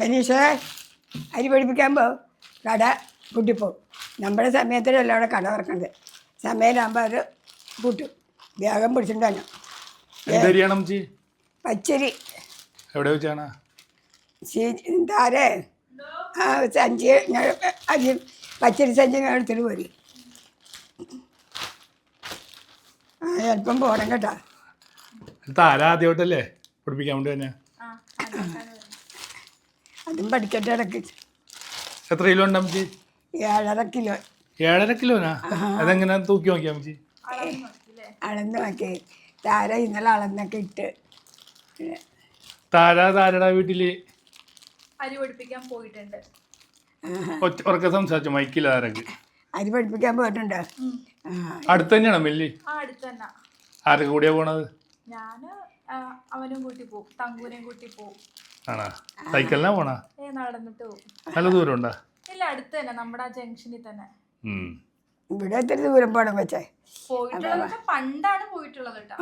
മനീഷേ അരി പഠിപ്പിക്കുമ്പോൾ കട പൂട്ടിപ്പോവും. നമ്മുടെ സമയത്തിലല്ല അവിടെ കട തുറക്കണത്. സമയമാകുമ്പോൾ അത് പൂട്ടും. വേഗം പിടിച്ചിട്ട് തന്നെ പച്ചരി എവിടെ വെച്ചാണ് താരേ ആ സഞ്ചി അരി പച്ചരി സഞ്ചി ഞാൻ എടുത്തിട്ട് പോരി. ആ ചിലപ്പം പോകണം കേട്ടോ. താര ആദ്യമായിട്ടല്ലേ പഠിപ്പിക്കാൻ വേണ്ടി തന്നെ. അതും പഠിക്കട്ടെ ഇടയ്ക്ക്. എത്ര കിലോ ഉണ്ട് അമ്മച്ചി? 7.5 കിലോ. 7.5 കിലോനാ? അതെങ്ങനെ തൂക്കി നോക്കിയാ അമ്മച്ചി? അളന്ന് നോക്കി. താര ഇന്നലെ അളന്നൊക്കെ ഇട്ട്. താരയുടെ വീട്ടില് അരി പഠിപ്പിക്കാൻ പോയിട്ടുണ്ട്. ഉറക്കെ സംസാരിച്ചു മൈക്കില്ല. താരക്ക് അരി പഠിപ്പിക്കാൻ പോയിട്ടുണ്ടോ? അടുത്ത് തന്നെയാണോ മില്ല്? അടുത്ത് തന്നെ. ആരൊക്കെ കൂടിയാ പോണത്? ഞാന് അവനും കൂട്ടി പോവും, തങ്കൂനെയും കൂട്ടി പോവും. ആണോ? സൈക്കിളിനാ പോണാ? നടന്നിട്ട് പോവും. നല്ല ദൂരം ഉണ്ടാ? ഇല്ല, അടുത്ത് തന്നെ, നമ്മുടെ ആ ജംഗ്ഷനിൽ തന്നെ. ഇവിടെ എത്ര ദൂരം പോകണം വെച്ചേ? പോയിട്ടുള്ളത് പണ്ടാണ് പോയിട്ടുള്ളത് കേട്ടോ.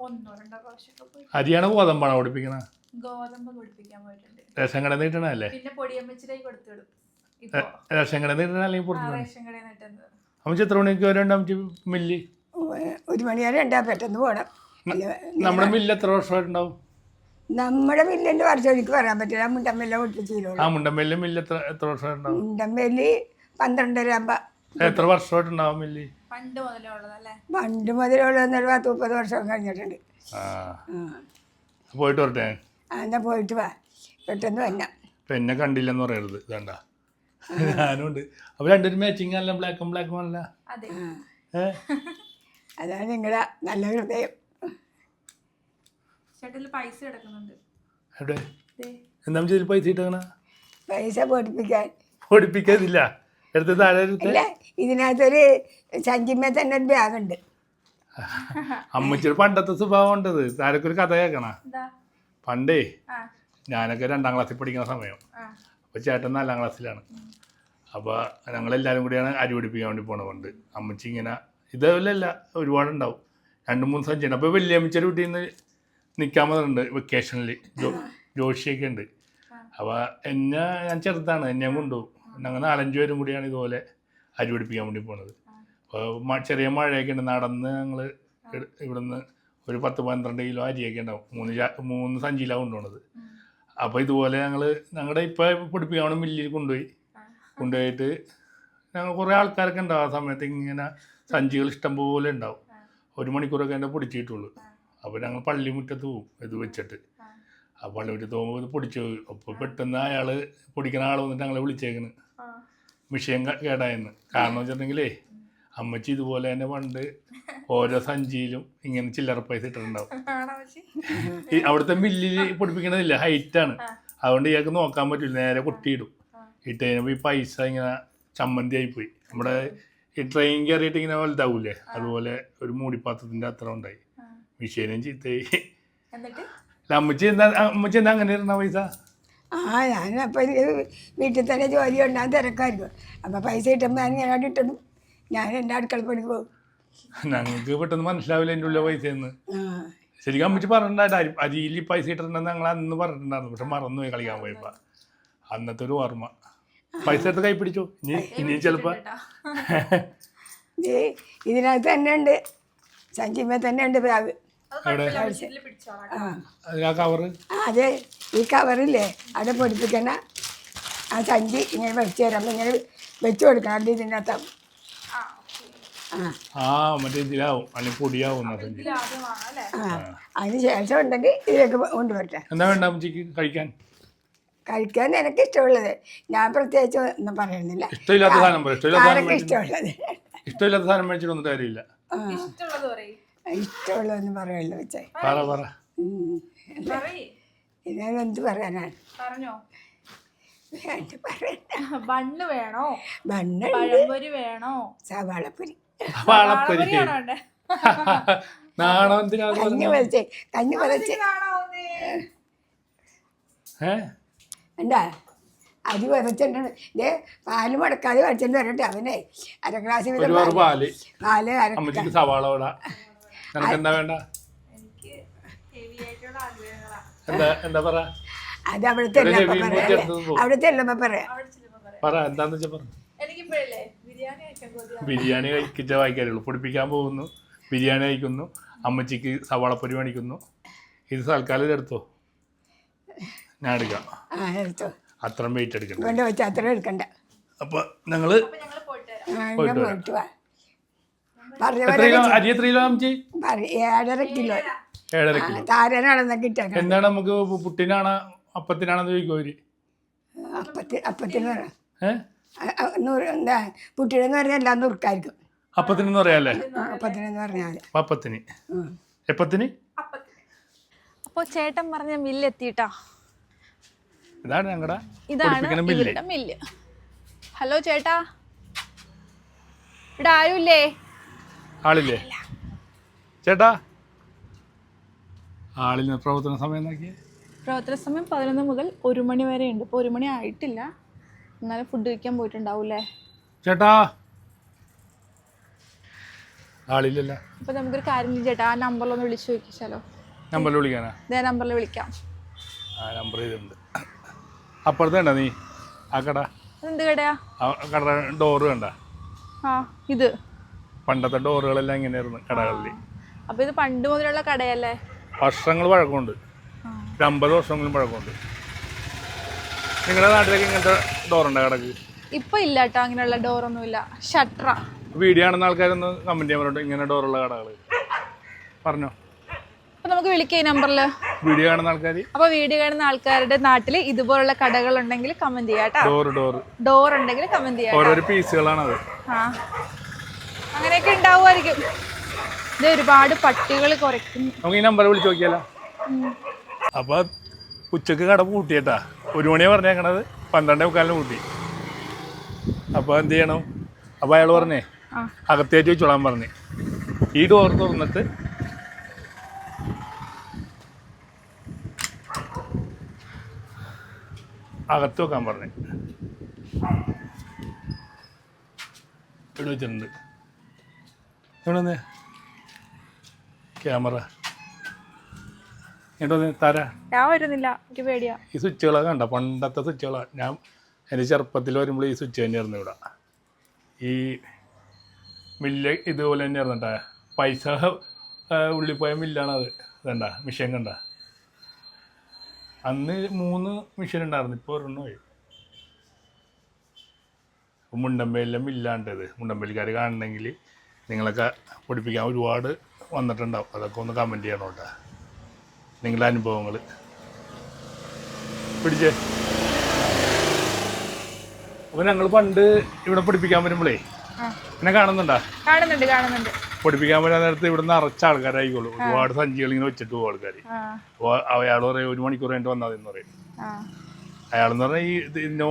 1-2 പ്രാവശ്യമൊക്കെ പോയി. അരിയാണോ ഗോതമ്പാണോ പഠിപ്പിക്കണ? ഗോതമ്പ് പഠിപ്പിക്കാൻ പോയിട്ടുണ്ട്. റേഷൻ കടയിൽ നിന്ന് കിട്ടണല്ലേ? പിന്നെ പൊടിയമ്മച്ചിലേക്ക് കൊടുത്തിടും. റേഷൻ കടയിൽ നിന്ന് കിട്ടണ അല്ലെങ്കിൽ പുറത്ത്? റേഷൻ കടയിൽ നിന്നിട്ടുണ്ട്. അമ്മച്ചി എത്ര മണിക്ക് വരണ്ട അമ്മച്ചി മില്ല്? 1 മണി വരെ ഉണ്ടാ, പെട്ടെന്ന് പോകണം. നമ്മുടെ മില്ല് എത്ര വർഷമായിട്ടുണ്ടാവും? നമ്മുടെ മില്ലിൻ്റെ വർഷം എനിക്ക് പറയാൻ പറ്റില്ല. മുണ്ടമ്മല്ല പൊട്ടിച്ചീലോ. ആ മുണ്ടമ്പേലിലെ മില്ല് എത്ര വർഷമായിട്ടുണ്ടാവും? മുണ്ടമ്പേല് 12.5 ആകുമ്പോൾ. എത്ര വർഷമായിട്ടുണ്ടാവും മില്ല്? പണ്ട് മുതലേ ഉള്ളതല്ലേ? പണ്ട് മുതലുള്ളതെന്നൊരു 30 വർഷം കഴിഞ്ഞിട്ടുണ്ട്. പോയിട്ട് വരട്ടെ. എന്നാ പോയിട്ട് വാ, പെട്ടെന്ന് വന്ന. ഇപ്പം എന്നെ കണ്ടില്ലെന്ന് പറയരുത്. വേണ്ട, ഞാനും ഉണ്ട്. അപ്പോൾ രണ്ടൊരു മാച്ചിങ് അല്ല, ബ്ലാക്കും അല്ല. അതാണ് നിങ്ങളുടെ നല്ല ഹൃദയം. ചേട്ടനിൽ പൈസ കിടക്കുന്നുണ്ട്. എവിടെ? എന്താ ഇതിൽ പൈസ ഇട്ടേക്കണ? പൈസ പൊടിപ്പിക്കാതില്ല. എടുത്ത് താഴെ ഇല്ല, ഇതിനകത്തൊരു സഞ്ചിമേ തന്നെ ഒരു ബാഗുണ്ട്. അമ്മച്ചിയുടെ പണ്ടത്തെ സ്വഭാവം ഉണ്ടത്. താരക്കൊരു കഥ കേൾക്കണ. പണ്ടേ ഞാനൊക്കെ 2ാം ക്ലാസ്സിൽ പഠിക്കുന്ന സമയം. അപ്പോൾ ചേട്ടൻ 4ാം ക്ലാസ്സിലാണ്. അപ്പോൾ ഞങ്ങളെല്ലാവരും കൂടിയാണ് അരി പഠിപ്പിക്കാൻ വേണ്ടി പോണത്. കൊണ്ട് അമ്മച്ചി ഇങ്ങനെ ഇതേപോലെയല്ല, ഒരുപാടുണ്ടാവും. 2-3 സഞ്ചിയുണ്ട്. അപ്പോൾ വലിയ അമ്മച്ചിയുടെ വീട്ടിൽ നിന്ന് നിൽക്കാൻ പോകുന്നുണ്ട് വെക്കേഷനിൽ. ജോഷിയൊക്കെ ഉണ്ട്. അപ്പോൾ ഞാൻ ചെറുതാണ്, എന്നെ കൊണ്ടുപോകും. ഞങ്ങൾ 4-5 പേരും കൂടിയാണ് ഇതുപോലെ അരി പഠിപ്പിക്കാൻ വേണ്ടി പോണത്. അപ്പോൾ ചെറിയ മഴയൊക്കെ ഉണ്ട്. നടന്ന് ഞങ്ങൾ ഇവിടുന്ന് ഒരു 10-12 കിലോ അരിയൊക്കെ ഉണ്ടാവും. 3 സഞ്ചിയിലാണ് കൊണ്ടുപോണത്. അപ്പോൾ ഇതുപോലെ ഞങ്ങളുടെ ഇപ്പോൾ പഠിപ്പിക്കാൻ മില്ലിൽ കൊണ്ടുപോയിട്ട് ഞങ്ങൾ കുറേ ആൾക്കാരൊക്കെ ഉണ്ടാവും. ആ സമയത്ത് ഇങ്ങനെ സഞ്ചികൾ ഇഷ്ടം പോലെ ഉണ്ടാവും. 1 മണിക്കൂറൊക്കെ എൻ്റെ പൊടിച്ചിട്ടുള്ളൂ. അപ്പോൾ ഞങ്ങൾ പള്ളിമുറ്റത്ത് പോകും ഇത് വെച്ചിട്ട്. ആ പള്ളിമുറ്റത്ത് പോകുമ്പോൾ ഇത് പൊടിച്ചു പോകും. അപ്പോൾ പെട്ടെന്ന് അയാൾ പൊടിക്കുന്ന ആൾ വന്നിട്ട് ഞങ്ങളെ വിളിച്ചേക്കണ് വിഷയം കേടായെന്ന്. കാരണം വെച്ചിട്ടുണ്ടെങ്കിലേ അമ്മച്ചി ഇതുപോലെ തന്നെ പണ്ട് ഓരോ സഞ്ചിയിലും ഇങ്ങനെ ചില്ലറ പൈസ ഇട്ടിട്ടുണ്ടാവും. അവിടുത്തെ മില്ലിൽ പൊടിപ്പിക്കണതില്ല, ഹൈറ്റാണ്. അതുകൊണ്ട് ഇയാൾക്ക് നോക്കാൻ പറ്റില്ല, നേരെ കൊട്ടിയിടും. ഇട്ട് കഴിഞ്ഞപ്പോൾ ഈ പൈസ ഇങ്ങനെ ചമ്മന്തി ആയിപ്പോയി. നമ്മുടെ ഈ ട്രെയിൻ കയറിയിട്ട് ഇങ്ങനെ വലുതാവൂലേ, അതുപോലെ ഒരു മൂടിപ്പാത്രത്തിൻ്റെ അത്ര ഉണ്ടായി. മിഷീനും ചീത്തയായി. അമ്മച്ചി എന്താ അങ്ങനെ ഇരുന്ന പൈസ? ഞാനപ്പോൾ വീട്ടിൽ തന്നെ ജോലി ഉണ്ടാകാൻ തിരക്കായിരിക്കും. അപ്പോൾ പൈസ കിട്ടുമ്പോൾ ഞാൻ ഇട്ടതും ഞാൻ എൻ്റെ അടുക്കളപ്പണിക്ക് പോകും. ഞങ്ങൾക്ക് പെട്ടെന്ന് മനസ്സിലാവില്ല എൻ്റെ ഉള്ള പൈസയെന്ന്. ശരിക്കും അമ്മച്ചി പറഞ്ഞിട്ടുണ്ടായിട്ട് അരിയിൽ പൈസ ഇട്ടിട്ടുണ്ടെന്ന് ഞങ്ങൾ അന്ന് പറഞ്ഞിട്ടുണ്ടായിരുന്നു. പക്ഷെ മറന്നുപോയി കളിക്കാൻ പോയപ്പോൾ. അന്നത്തെ ഒരു ഓർമ്മ. പൈസ എടുത്ത് കൈ പിടിച്ചു. ഇനി ചിലപ്പോൾ ഇതിനകത്ത് തന്നെ ഉണ്ട്, സഞ്ചിമേ തന്നെ ഉണ്ട് ബാഗ്. അതെ, ഈ കവറില്ലേ അവിടെ പൊടിപ്പിക്കണ ആ സഞ്ചി ഇങ്ങനെ വെച്ച് തരാം. ഇങ്ങനെ വെച്ച് കൊടുക്കണം. അവിടെ ഇതിനകത്താവും. മറ്റേ ഇതിലാവും അല്ലെങ്കിൽ പൊടിയാവും. അതിന് ശേഷം ഉണ്ടെങ്കിൽ ഇതിലേക്ക് കൊണ്ടുവരട്ടെ. എന്താ വേണ്ട അമ്മച്ചിക്ക് കഴിക്കാൻ? കഴിക്കാൻ എനിക്ക് ഇഷ്ടമുള്ളത്. ഞാൻ പ്രത്യേകിച്ച് ഒന്നും പറയുന്നില്ല. ഇഷ്ടമില്ലാത്ത സാധനം ഇഷ്ടമുള്ളത്. ഇഷ്ടമില്ലാത്ത സാധനം മേടിച്ചിട്ട് വന്നിട്ട് കാര്യമില്ല. ഇഷ്ടമുള്ളതെന്ന് പറയുള്ളൂ വെച്ചേ. ഇതിനെന്ത് പറയാനാണ്? ബണ്ണ് വേണോ? ബണ്ണ് വേണോ? സവാളപ്പൊരി. കഞ്ഞി പറിച്ച് എന്താ അരി പറിച്ചിട്ടുണ്ട്. ഇതേ പാല് മുടക്കാതെ പറിച്ചിട്ട് വരട്ടെ. അവനെ 1/2 ഗ്ലാസ് പാല് സവാള എന്താ വേണ്ട? എന്താ പറ? അത് അവിടെ ചെല്ലുമ്പോ രവി പറയാം ചേട്ടൻ പോകും. അവിടെ ചെല്ലുമ്പോ പറയാം. അവിടെ ചെല്ലുമ്പോ പറയാം. പറ എന്താന്ന് വെച്ചാൽ പറ. എനിക്കിപ്പോഴല്ലേ ബിരിയാണി കഴിക്കാൻ കൊതിയാണ്. ബിരിയാണി കഴിക്കിച്ച വായിക്കാറുള്ളൂ. പൊടിപ്പിക്കാൻ പോകുന്നു, ബിരിയാണി കഴിക്കുന്നു, അമ്മച്ചിക്ക് സവാളപ്പൊരി മേടിക്കുന്നു. ഇത് തൽക്കാലം ഇതെടുത്തോ, ഞാൻ എടുക്കാം. എടുത്തോ, അത്രയും വെയിറ്റ് എടുക്കണം. കൊണ്ട് വെച്ചാൽ അത്ര എടുക്കണ്ട. അപ്പൊ ഞങ്ങള് അപ്പൊ ഞങ്ങള് പോയിട്ട് വരാം. ഞാൻ പോയിട്ട് വാ. പറഞ്ഞ എത്ര കിലോ അരി, എത്ര കിലോ അമ്മച്ചി? 7.5 കിലോ 7.5 കിലോ. താരനാണെന്ന് കിട്ടേക്കണം. എന്താണ് നമുക്ക് പുട്ടിനാണ് അപ്പത്തിനാണെന്ന് ചോദിക്കുമോ? അപ്പത്തിന് പറയാം. ഏഹ് എന്താ പുട്ടിനെന്ന് പറഞ്ഞാൽ എല്ലാം നുറുക്കായിരിക്കും. അപ്പത്തിനെന്ന് പറയാല്ലേ? അപ്പത്തിനെന്ന് പറഞ്ഞാൽ അപ്പത്തിന് എപ്പത്തിന്. അപ്പൊ ചേട്ടൻ പറഞ്ഞ മില്ല് എത്തിയിട്ടാ. ഇതാണ് ഞങ്ങളുടെ ഇതാണ് ഇവരുടെ മില്ല്. ഹലോ ചേട്ടാ, ഇവിടെ ആരുമില്ലേ? ആളില്ലേ ചേട്ടാ? ആളിന് പ്രവർത്തന സമയം നോക്കിയേ. പ്രവർത്തന സമയം 11 മുതൽ 1 മണി വരെ ഉണ്ട്. ഇപ്പോൾ 1 മണി ആയിട്ടില്ല. എന്നാലും ഫുഡ് കഴിക്കാൻ പോയിട്ടുണ്ടാവൂലേ ചേട്ടാ? ആളില്ലല്ലോ. അപ്പോൾ നമുക്കൊരു കാര്യം ചെയ്യും ചേട്ടാ, ആ നമ്പറിലൊന്ന് വിളിച്ചു ചോദിച്ചാലോ? നമ്പറിൽ വിളിക്കാനാ? ഇതേ നമ്പറിൽ വിളിക്കാം. ആ നമ്പർ ചെയ്തിട്ടുണ്ട്. അപ്പുറത്ത് കണ്ട നീ ആ കട? അതെന്ത് കടയാ? ആ കട ഡോറ് കണ്ട? ആ ഇത് പണ്ടത്തെ ഡോറുകളെല്ലാം ഇങ്ങനെയായിരുന്നു കടകളിൽ. അപ്പോൾ ഇത് പണ്ട് മുതലുള്ള കടയല്ലേ? വർഷങ്ങൾ പഴക്കമുണ്ട്, 50 വർഷങ്ങളും പഴക്കമുണ്ട്. നിങ്ങളുടെ നാട്ടിലേക്ക് ഇങ്ങനത്തെ ഡോറുണ്ടോ കടക്ക്? ഇപ്പൊ ഇല്ല കേട്ടോ, അങ്ങനെയുള്ള ഡോറൊന്നുമില്ല. ഷട്ടറാ. വീഡിയോ കാണുന്ന ആൾക്കാരൊന്ന് കമന്റ് ചെയ്യാൻ പറഞ്ഞിട്ട് ഇങ്ങനെ ഡോറുള്ള കടകൾ പറഞ്ഞോ. അപ്പൊ നമുക്ക് വിളിക്കാം ഈ നമ്പറിൽ. വീഡിയോ കാണുന്ന ആൾക്കാർ, അപ്പൊ വീഡിയോ കാണുന്ന ആൾക്കാരുടെ നാട്ടിൽ ഇതുപോലുള്ള കടകൾ ഉണ്ടെങ്കിൽ കമന്റ് ചെയ്യാം കേട്ടോ. ഡോർ ഉണ്ടെങ്കിൽ കമന്റ് ചെയ്യാം. ഓരോരോ പീസുകളാണത്. ആ അങ്ങനെയൊക്കെ ഉണ്ടാവുമായിരിക്കും. ഇത് ഒരുപാട് പട്ടികൾ കുറയ്ക്കും. നമുക്ക് ഈ നമ്പർ വിളിച്ച് നോക്കിയാലോ? അപ്പൊ ഉച്ചക്ക് കട പൂട്ടിയേട്ടാ. 1 മണിയാണ് പറഞ്ഞേക്കണത്, 12:15 പൂട്ടി. അപ്പൊ എന്ത് ചെയ്യണം? അപ്പൊ അയാൾ പറഞ്ഞേ അകത്തേറ്റ് വെച്ചോളാൻ പറഞ്ഞേ. ഈ ഡോർ തുറന്നിട്ട് അകത്ത് വെക്കാൻ പറഞ്ഞേ. ഇവിടെ വെച്ചിട്ടുണ്ട്. ഇവിടെ ക്യാമറ ഇങ്ങോട്ട് വന്ന് തരാ. ഞാൻ വരുന്നില്ല, എനിക്ക് പേടിയാ. ഈ സ്വിച്ചുകളൊക്കെ കണ്ട പണ്ടത്തെ സ്വിച്ചുകളാണ്. ഞാൻ എൻ്റെ ചെറുപ്പത്തിൽ വരുമ്പോൾ ഈ സ്വിച്ച് തന്നെയായിരുന്നു ഇവിടെ. ഈ മില്ല് ഇതുപോലെ തന്നെയായിരുന്നു കേട്ടോ. പൈസ ഉള്ളിൽ പോയ മില്ലാണത്. ഇതണ്ട മിഷൻ കണ്ട. അന്ന് 3 മിഷൻ ഉണ്ടായിരുന്നു, ഇപ്പോൾ 1 പോയി. മുണ്ടമ്പയിലെ മില്ലാണ്ടത്. മുണ്ടമ്പലിക്കാർ കാണണമെങ്കിൽ നിങ്ങളൊക്കെ പഠിപ്പിക്കാൻ ഒരുപാട് വന്നിട്ടുണ്ടാവും. അതൊക്കെ ഒന്ന് കമൻറ്റ് ചെയ്യണം കേട്ടോ, നിങ്ങളുടെ അനുഭവങ്ങൾ. പിടിച്ചേ. അപ്പോൾ ഞങ്ങൾ പണ്ട് ഇവിടെ പഠിപ്പിക്കാൻ വരുമ്പോഴേ എന്നെ കാണുന്നുണ്ടോ? കാണുന്നുണ്ട്. പഠിപ്പിക്കാൻ വരുന്ന നേരത്ത് ഇവിടെ നിറച്ച ആൾക്കാരായിക്കോളൂ. ഒരുപാട് സഞ്ചികൾ ഇങ്ങനെ വെച്ചിട്ട് പോകും ആൾക്കാർ. അപ്പോൾ അയാൾ പറയും 1 മണിക്കൂർ കഴിഞ്ഞിട്ട് വന്നതെന്ന് പറയും. അയാളെന്ന് പറഞ്ഞാൽ ഈ ഇതിൻ്റെ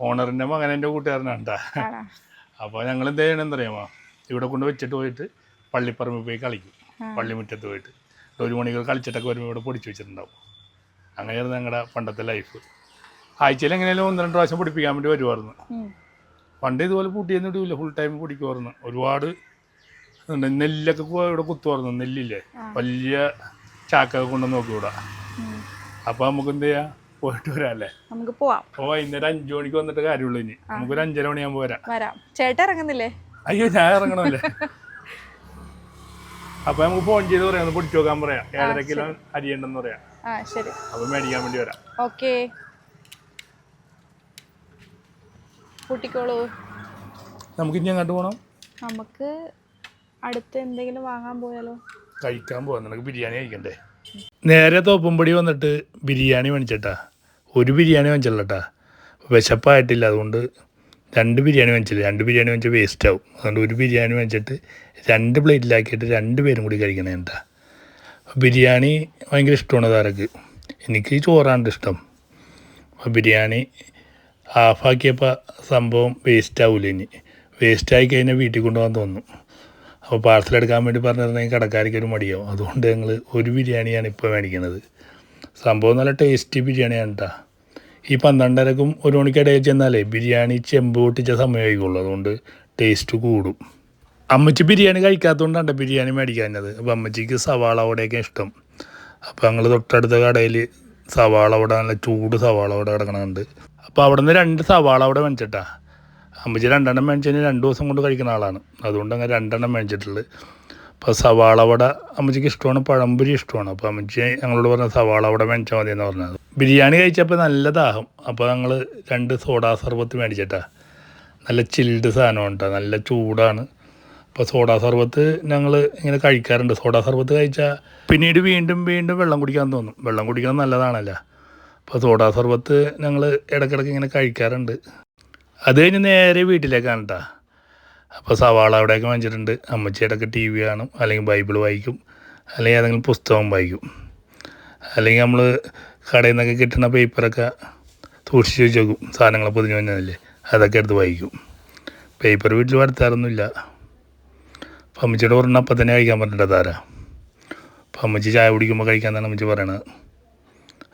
ഓണറിൻ്റെ മകൻ എൻ്റെ കൂട്ടുകാരനാണ് കേട്ടോ. അപ്പോൾ ഞങ്ങൾ എന്ത് ചെയ്യണമെന്ന് അറിയാമോ? ഇവിടെ കൊണ്ട് വെച്ചിട്ട് പോയിട്ട് പള്ളിപ്പറമ്പിൽ പോയി കളിക്കും. പള്ളിമുറ്റത്ത് പോയിട്ട് 1 മണിക്കൂർ കളിച്ചിട്ടൊക്കെ വരുമ്പോൾ ഇവിടെ പൊടിച്ച് വെച്ചിട്ടുണ്ടാവും. അങ്ങനെയായിരുന്നു ഞങ്ങളുടെ പണ്ടത്തെ ലൈഫ്. ആഴ്ചയിൽ എങ്ങനെയാലും 1-2 പ്രാവശ്യം പൊടിപ്പിക്കാൻ വേണ്ടി വരുമായിരുന്നു. പണ്ട് ഇതുപോലെ പൂട്ടിയൊന്നും ഇടില്ല, ഫുൾ ടൈം പൊടിക്കുമായിരുന്നു. ഒരുപാട് നെല്ലൊക്കെ ഇവിടെ കുത്തുമായിരുന്നു. നെല്ലില്ലേ, വലിയ ചാക്കൊക്കെ കൊണ്ടുവന്ന് നോക്കി ഇവിടെ. അപ്പോൾ നമുക്ക് എന്ത് ചെയ്യാം, പോയിട്ട് വരാല്ലേ? നമുക്ക് പോവാം. അപ്പോൾ വൈകുന്നേരം 5 മണിക്ക് വന്നിട്ട് കാര്യമുള്ളൂ. ഇനി നമുക്കൊരു 5:30 മണിയാകുമ്പോൾ വരാം. ചേട്ടൻ ഇറങ്ങുന്നില്ലേ? അയ്യോ, ഞാൻ ഇറങ്ങണമല്ലേ. അപ്പോൾ നമുക്ക് ഫോൺ ചെയ്ത് പറയാം, ഒന്ന് പൊടിച്ചു നോക്കാൻ പറയാം. 7.5 കിലോ അരിയുണ്ടെന്ന് പറയാം. ശരി. അപ്പോൾ മേടിക്കാൻ വേണ്ടി വരാം. ഓക്കെ, കൂട്ടിക്കോളൂ. നമുക്ക് ഇനി അങ്ങോട്ട് പോകണം. നമുക്ക് അടുത്ത് എന്തെങ്കിലും വാങ്ങാൻ പോയാലോ? കഴിക്കാൻ പോകാം. നിനക്ക് ബിരിയാണി കഴിക്കണ്ടേ? നേരെ തോപ്പുംപടി വന്നിട്ട് ബിരിയാണി മേടിച്ചിട്ടാ. 1 ബിരിയാണി മേടിച്ചല്ലോട്ടാ, വിശപ്പായിട്ടില്ല. അതുകൊണ്ട് 2 ബിരിയാണി മേടിച്ചില്ല. 2 ബിരിയാണി മേടിച്ചാൽ വേസ്റ്റ് ആവും. അതുകൊണ്ട് 1 ബിരിയാണി മേടിച്ചിട്ട് 2 പ്ലേറ്റിലാക്കിയിട്ട് 2 പേരും കൂടി കഴിക്കണേ കേട്ടാ. ബിരിയാണി ഭയങ്കര ഇഷ്ടമാണ് താരക്ക്. എനിക്ക് ചോറാണ് ഇഷ്ടം. അപ്പോൾ ബിരിയാണി ഹാഫാക്കിയപ്പോൾ സംഭവം വേസ്റ്റ് ആവില്ല. ഇനി വേസ്റ്റായി കഴിഞ്ഞാൽ വീട്ടിൽ കൊണ്ടുപോകാൻ തോന്നും. അപ്പോൾ പാർസൽ എടുക്കാൻ വേണ്ടി പറഞ്ഞിരുന്നെങ്കിൽ കടക്കാർക്ക് ഒരു മടിയാവും. അതുകൊണ്ട് ഞങ്ങൾ 1 ബിരിയാണിയാണ് ഇപ്പോൾ മേടിക്കുന്നത്. സംഭവം നല്ല ടേസ്റ്റി ബിരിയാണിയാണ് കേട്ടോ. ഈ 12:30ക്കും 1 മണിക്കിടയിൽ ചെന്നാലേ ബിരിയാണി ചെമ്പ് പൊട്ടിച്ച സമയമായിക്കുള്ളൂ. അതുകൊണ്ട് ടേസ്റ്റ് കൂടും. അമ്മച്ചി ബിരിയാണി കഴിക്കാത്തതുകൊണ്ടാണ് ബിരിയാണി മേടിക്കാഞ്ഞത്. അപ്പോൾ അമ്മച്ചിക്ക് സവാള വടയൊക്കെ ഇഷ്ടം. അപ്പോൾ ഞങ്ങൾ തൊട്ടടുത്ത കടയിൽ സവാള വട, നല്ല ചൂട് സവാള വട കിടക്കണുണ്ട്. അപ്പോൾ അവിടെ നിന്ന് 2 സവാള വട മേടിച്ചിട്ടാ. അമ്മച്ചി 2 മേടിച്ച് കഴിഞ്ഞാൽ 2 ദിവസം കൊണ്ട് കഴിക്കുന്ന ആളാണ്. അതുകൊണ്ട് അങ്ങനെ 2 മേടിച്ചിട്ടുള്ളത്. അപ്പോൾ സവാള വട അമ്മച്ചിക്ക് ഇഷ്ടമാണ്, പഴംപൊരി ഇഷ്ടമാണ്. അപ്പോൾ അമ്മച്ചി ഞങ്ങളോട് പറഞ്ഞ സവാള വട മേടിച്ചാൽ മതി എന്ന് പറഞ്ഞത്. ബിരിയാണി കഴിച്ചപ്പോൾ നല്ല ദാഹം. അപ്പോൾ ഞങ്ങൾ 2 സോഡാ സർബത്ത് മേടിച്ചിട്ടാ. നല്ല ചിൽഡ് സാധനം കേട്ടോ, നല്ല ചൂടാണ്. അപ്പോൾ സോഡാ സർബത്ത് ഞങ്ങൾ ഇങ്ങനെ കഴിക്കാറുണ്ട്. സോഡാ സർബത്ത് കഴിച്ചാൽ പിന്നീട് വീണ്ടും വീണ്ടും വെള്ളം കുടിക്കാൻ തോന്നും. വെള്ളം കുടിക്കണം നല്ലതാണല്ലോ. അപ്പോൾ സോഡാ സർബത്ത് ഞങ്ങൾ ഇടയ്ക്കിടയ്ക്ക് ഇങ്ങനെ കഴിക്കാറുണ്ട്. അത് കഴിഞ്ഞ് നേരെ വീട്ടിലേക്കാണ് കേട്ടോ. അപ്പോൾ സവാള അവിടെയൊക്കെ വാങ്ങിച്ചിട്ടുണ്ട്. അമ്മച്ചി ഇടയ്ക്ക് ടി വി കാണും, അല്ലെങ്കിൽ ബൈബിൾ വായിക്കും, അല്ലെങ്കിൽ ഏതെങ്കിലും പുസ്തകം വായിക്കും. അല്ലെങ്കിൽ നമ്മൾ കടയിൽ നിന്നൊക്കെ കിട്ടുന്ന പേപ്പറൊക്കെ സൂക്ഷിച്ച് വെച്ച് നോക്കും. സാധനങ്ങൾ പൊതിഞ്ഞ് വന്നതല്ലേ, അതൊക്കെ എടുത്ത് വായിക്കും. പേപ്പർ വീട്ടിൽ വരുത്താറൊന്നുമില്ല. അപ്പം അമ്മച്ചിയുടെ പറഞ്ഞ അപ്പം തന്നെ കഴിക്കാൻ പറഞ്ഞിട്ട് താരാ. അപ്പം അമ്മച്ചി ചായ കുടിക്കുമ്പോൾ കഴിക്കാമെന്നാണ് അമ്മച്ചി പറയണത്.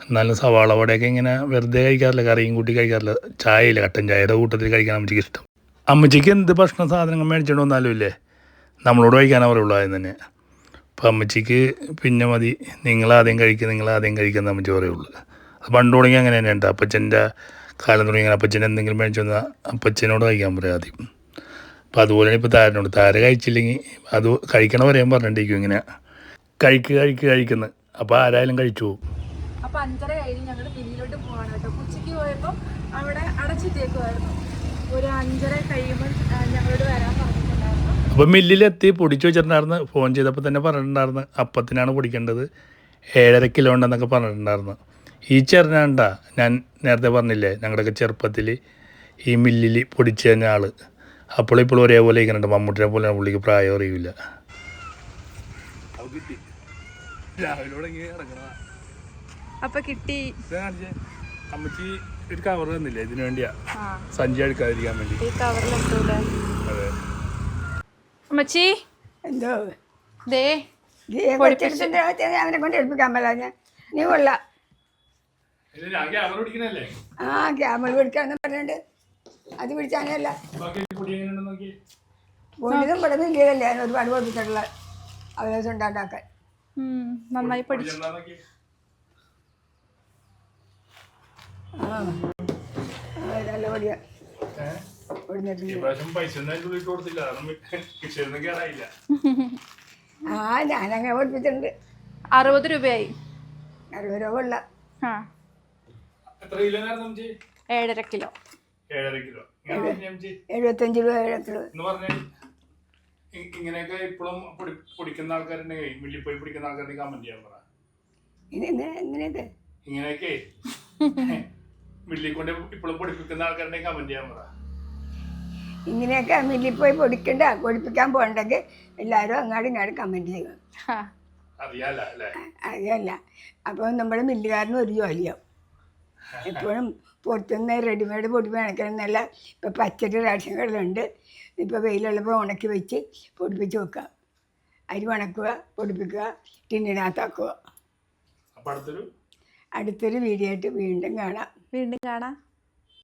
എന്നാലും സവാള വടയൊക്കെ ഇങ്ങനെ വെറുതെ കഴിക്കാറില്ല, കറിയും കൂട്ടി കഴിക്കാറില്ല. ചായയില്ല, കട്ടൻ ചായയുടെ കൂട്ടത്തിൽ കഴിക്കാൻ അമ്മച്ചിക്ക് ഇഷ്ടം. അമ്മച്ചിക്ക് എന്ത് ഭക്ഷണ സാധനങ്ങൾ മേടിച്ചുകൊണ്ട് വന്നാലും ഇല്ലേ, നമ്മളോട് കഴിക്കാനേ പറയുള്ളൂ ആദ്യം തന്നെ. അപ്പം അമ്മച്ചിക്ക് പിന്നെ മതി, നിങ്ങളാദ്യം കഴിക്കുന്ന അമ്മച്ചി പറയുള്ളൂ. അത് പണ്ട് തുടങ്ങി അങ്ങനെ തന്നെ ഉണ്ട്. അപ്പച്ചൻ്റെ കാലം തുടങ്ങി അങ്ങനെ അപ്പച്ചൻ എന്തെങ്കിലും മേടിച്ചു വന്നാൽ അപ്പച്ചനോട് കഴിക്കാൻ പറയും ആദ്യം. അപ്പോൾ അതുപോലെയാണ് ഇപ്പോൾ താരനോട്. താര കഴിച്ചില്ലെങ്കിൽ അത് കഴിക്കണ പറയാൻ പറഞ്ഞിട്ടിരിക്കും ഇങ്ങനെ കഴിക്കുന്നത്. അപ്പോൾ ആരായാലും കഴിച്ചു പോകും. അപ്പോൾ 5:30 കഴിഞ്ഞ് ഞങ്ങൾ മില്ലിലോട്ട് പോവാണ് കേട്ടോ. ഉച്ചയ്ക്ക് പോയപ്പോൾ അവിടെ അടച്ചിട്ടേക്കുമായിരുന്നു. ഒരു 5:30 കഴിയുമ്പോൾ ഞങ്ങളോട് വരാൻ പറഞ്ഞിട്ടുണ്ടായിരുന്നു. അപ്പോൾ മില്ലിലെത്തി പൊടിച്ചു വെച്ചിട്ടുണ്ടായിരുന്നു. ഫോൺ ചെയ്തപ്പോൾ തന്നെ പറഞ്ഞിട്ടുണ്ടായിരുന്നു അപ്പത്തിനാണ് പൊടിക്കേണ്ടത്, 7.5 കിലോ ഉണ്ടെന്നൊക്കെ പറഞ്ഞിട്ടുണ്ടായിരുന്നു. ഈ ചെറുനാണ്ട ഞാൻ നേരത്തെ പറഞ്ഞില്ലേ, ഞങ്ങളുടെയൊക്കെ ചെറുപ്പത്തിൽ ഈ മില്ലിൽ പൊടിച്ചു കഴിഞ്ഞ ആൾ അപ്പോഴും ഇപ്പോഴും ഒരേപോലെ ഇരിക്കുന്നുണ്ട്. മമ്മൂട്ടിനെ പോലെ പുള്ളിക്ക് പ്രായം അറിയില്ല. അപ്പൊ കിട്ടി. അമ്മച്ചി ഒരു കവർ തന്നില്ലേ, ഇതിനു വേണ്ടിയാ, സഞ്ചി എടുക്കാതിരിക്കാൻ വേണ്ടി. ഈ കവറിലെത്തൂലേ? അതെ. അമ്മച്ചി എന്തോ ദേ അവനെ കൊണ്ട് എടുപ്പിക്കാൻ പറ്റാ. നീ കൊള്ളാം. ആ ക്യാമറ പിടിക്കാന്ന് പറഞ്ഞിട്ട് അത് പിടിച്ചാനല്ല പൊടിയതും ഇവിടെ ഇല്ലതല്ലേ. ഞാൻ ഒരുപാട് പഠിപ്പിച്ചിട്ടുള്ള അവകാശം ഉണ്ടാക്കാൻ. നന്നായി പഠിച്ചു. നല്ല പൊടിയാ. ആ ഞാനങ്ങനെ പഠിപ്പിച്ചിട്ടുണ്ട്. 60 രൂപയായി. 60 രൂപ ഉള്ള 7.5 കിലോ. 75 രൂപ 7 ഇങ്ങനെയൊക്കെ ഇപ്പോഴും പൊടിക്കുന്ന ആൾക്കാരുണ്ടെങ്കിൽ മില്ലിൽ പോയി പിടിക്കുന്ന ആൾക്കാരുടെ കമന്റ് ചെയ്യാൻ പറ. ഇങ്ങനെയൊക്കെ മില്ലിൽ കൊണ്ട് ഇപ്പോഴും പൊടിപ്പിക്കുന്ന ആൾക്കാരുടെ കമന്റ് ചെയ്യാൻ പറ. ഇങ്ങനെയൊക്കെ മില്ലിൽ പോയി പൊടിപ്പിക്കാൻ പോകണ്ടെങ്കിൽ എല്ലാവരും അങ്ങാടും ഇങ്ങാടും കമന്റ് ചെയ്യും. അറിയാല്ല. അപ്പോൾ നമ്മുടെ മില്ലുകാരനും ഒരു ജോലിയാവും. എപ്പോഴും പുറത്തുനിന്ന് റെഡിമെയ്ഡ് പൊടി മേടിക്കണമെന്നല്ല. ഇപ്പോൾ പച്ചരി റേഷൻ കടലുണ്ട്. ഇപ്പോൾ വെയിലുള്ളപ്പോൾ ഉണക്കി വെച്ച് പൊടിപ്പിച്ച് വെക്കുക. അരി ഉണക്കുക, പൊടിപ്പിക്കുക, ടിന്നിനകത്താക്കുക. അടുത്തൊരു വീഡിയോ ആയിട്ട് വീണ്ടും കാണാം.